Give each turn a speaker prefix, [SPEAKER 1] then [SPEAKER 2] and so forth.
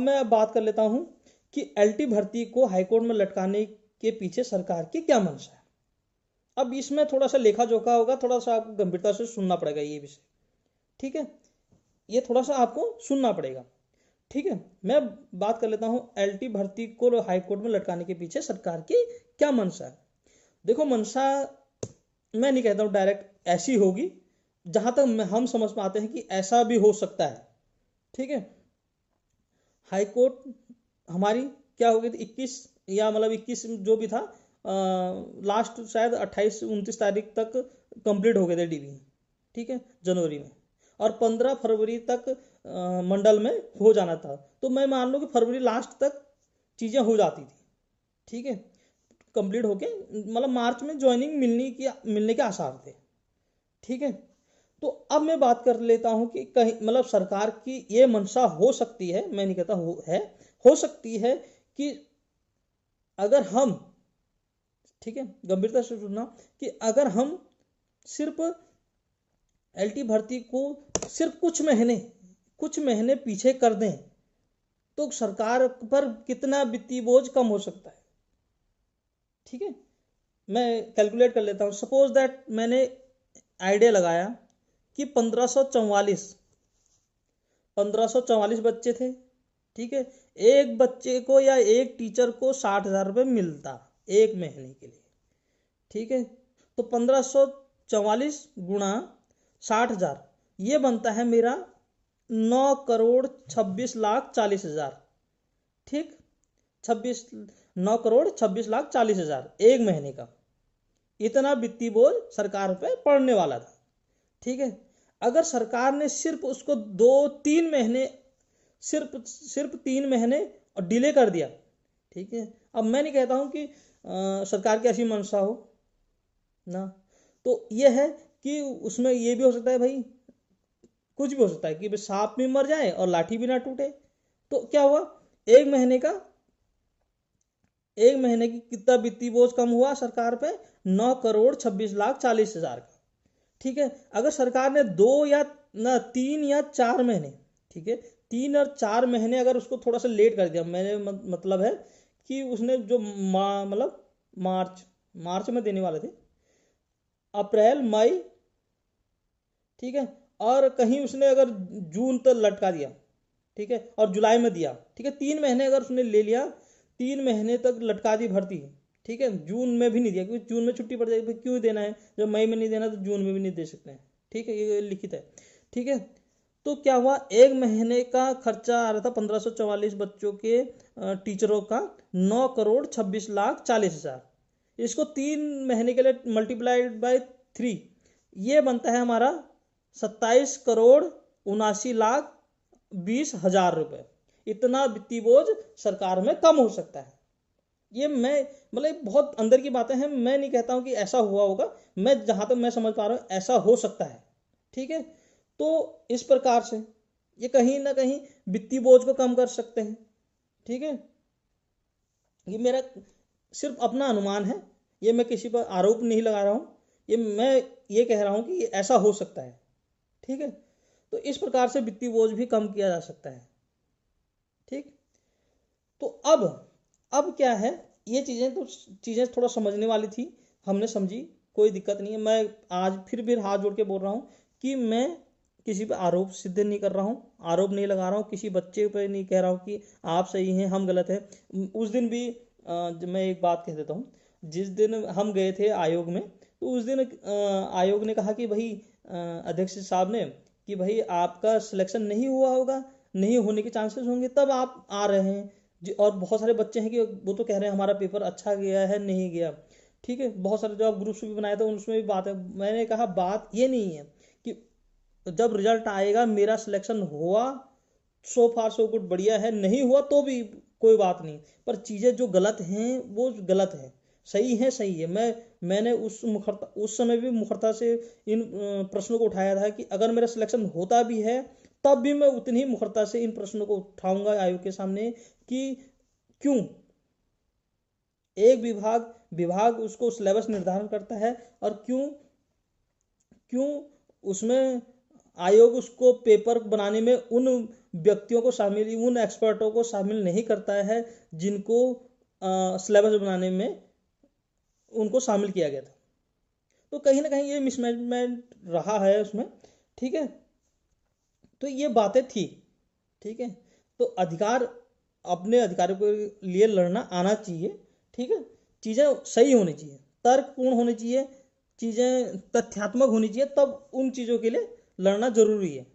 [SPEAKER 1] मैं बात कर लेता हूं कि एलटी भर्ती को हाईकोर्ट में लटकाने के पीछे सरकार की क्या मंशा है। अब इसमें थोड़ा सा लेखा जोखा होगा, थोड़ा सा आपको गंभीरता से सुनना पड़ेगा ये विषय। ठीक है, ये थोड़ा सा आपको सुनना पड़ेगा। ठीक है, मैं बात कर लेता हूं एलटी भर्ती को हाईकोर्ट में लटकाने के पीछे सरकार की क्या मंशा है। देखो, मंशा मैं नहीं कहता हूं डायरेक्ट ऐसी होगी, जहां तक हम समझ पाते हैं कि ऐसा भी हो सकता है। ठीक है, हाईकोर्ट हमारी क्या हो गई थी 21 या मतलब 21 जो भी था, लास्ट शायद 28-29 तारीख तक कंप्लीट हो गए थे डीवी। ठीक है, जनवरी में, और 15 फरवरी तक मंडल में हो जाना था। तो मैं मान लो कि फरवरी लास्ट तक चीज़ें हो जाती थी। ठीक है, कंप्लीट होके मतलब मार्च में ज्वाइनिंग मिलने के आसार थे। ठीक है, तो अब मैं बात कर लेता हूं कि कहीं मतलब सरकार की ये मंशा हो सकती है, मैं नहीं कहता हो सकती है कि अगर हम, ठीक है गंभीरता से सुनना, कि अगर हम सिर्फ एलटी भर्ती को सिर्फ कुछ महीने पीछे कर दें तो सरकार पर कितना वित्तीय बोझ कम हो सकता है। ठीक है, मैं कैलकुलेट कर लेता हूं। सपोज दैट मैंने आइडिया लगाया कि 1544 बच्चे थे। ठीक है, एक बच्चे को या एक टीचर को 60,000 रुपये मिलता एक महीने के लिए। ठीक है, तो 1544 गुणा 60,000, ये बनता है मेरा 9,26,40,000। ठीक, 9,26,40,000 एक महीने का, इतना वित्तीय बोझ सरकार पे पड़ने वाला था। ठीक है, अगर सरकार ने सिर्फ उसको 2-3 महीने, सिर्फ 3 महीने और डिले कर दिया। ठीक है, अब मैं नहीं कहता हूं कि सरकार की ऐसी मंशा हो ना, तो यह है कि उसमें यह भी हो सकता है भाई, कुछ भी हो सकता है कि सांप भी मर जाए और लाठी भी ना टूटे। तो क्या हुआ, एक महीने का एक महीने की कितना वित्तीय बोझ कम हुआ सरकार पे, 9,26,40,000 का। ठीक है, अगर सरकार ने 3 या 4 महीने, ठीक है 3 और 4 महीने अगर उसको थोड़ा सा लेट कर दिया, मैंने मतलब है कि उसने जो मतलब मार्च में देने वाले थे, अप्रैल मई, ठीक है, और कहीं उसने अगर जून तक लटका दिया, ठीक है, और जुलाई में दिया, ठीक है 3 महीने अगर उसने ले लिया, 3 महीने तक लटका दी भर्ती। ठीक है, जून में भी नहीं दिया क्योंकि जून में छुट्टी पड़ जाएगी, क्यों देना है, जब मई में नहीं देना तो जून में भी नहीं दे सकते हैं। ठीक है, ये लिखित है। ठीक है, तो क्या हुआ, एक महीने का खर्चा आ रहा था 1544 बच्चों के टीचरों का 9,26,40,000। इसको 3 महीने के लिए मल्टीप्लाइड बाय 3, ये बनता है हमारा 27,79,20,000 रुपए। इतना वित्तीय बोझ सरकार में कम हो सकता है। ये मैं मतलब बहुत अंदर की बातें हैं, मैं नहीं कहता हूं कि ऐसा हुआ होगा, मैं जहां तक मैं समझ पा रहा हूं ऐसा हो सकता है। ठीक है, तो इस प्रकार से ये कहीं ना कहीं वित्तीय बोझ को कम कर सकते हैं। ठीक है, ये मेरा सिर्फ अपना अनुमान है, ये मैं किसी पर आरोप नहीं लगा रहा हूं, मैं ये कह रहा हूं कि ऐसा हो सकता है। ठीक है, तो इस प्रकार से वित्तीय बोझ भी कम किया जा सकता है। ठीक, तो अब क्या है, ये चीजें थोड़ा समझने वाली थी, हमने समझी, कोई दिक्कत नहीं है। मैं आज फिर भी हाथ जोड़ के बोल रहा हूँ कि मैं किसी पे आरोप सिद्ध नहीं कर रहा हूँ, आरोप नहीं लगा रहा हूँ, किसी बच्चे पे नहीं कह रहा हूँ कि आप सही हैं हम गलत हैं। उस दिन भी मैं एक बात कह देता हूँ, जिस दिन हम गए थे आयोग में, तो उस दिन आयोग ने कहा कि भाई, अध्यक्ष साहब ने, कि भाई आपका सिलेक्शन नहीं हुआ होगा, नहीं होने के चांसेस होंगे, तब आप आ रहे हैं और बहुत सारे बच्चे हैं कि वो तो कह रहे हैं हमारा पेपर अच्छा गया है, नहीं गया। ठीक है, बहुत सारे जो आप ग्रुप्स भी बनाए थे उसमें भी बात है। मैंने कहा बात ये नहीं है कि जब रिजल्ट आएगा मेरा सिलेक्शन हुआ, सो फार सो गुड, बढ़िया है, नहीं हुआ तो भी कोई बात नहीं, पर चीज़ें जो गलत हैं वो गलत है, सही है सही है। मैंने उस समय भी मुखरता से इन प्रश्नों को उठाया था कि अगर मेरा सिलेक्शन होता भी है तब भी मैं उतनी ही मुखरता से इन प्रश्नों को उठाऊंगा आयोग के सामने कि क्यों एक विभाग उसको सिलेबस निर्धारण करता है, और क्यों क्यों उसमें आयोग उसको पेपर बनाने में उन व्यक्तियों को शामिल, उन एक्सपर्टों को शामिल नहीं करता है जिनको सिलेबस बनाने में उनको शामिल किया गया था। तो कहीं ना कहीं ये मिसमैनेजमेंट रहा है उसमें, ठीक है। तो ये बातें थी, ठीक है। तो अधिकार, अपने अधिकारों के लिए लड़ना आना चाहिए, ठीक है। चीज़ें सही होनी चाहिए, तर्कपूर्ण होनी चाहिए, चीज़ें तथ्यात्मक होनी चाहिए, तब उन चीज़ों के लिए लड़ना जरूरी है।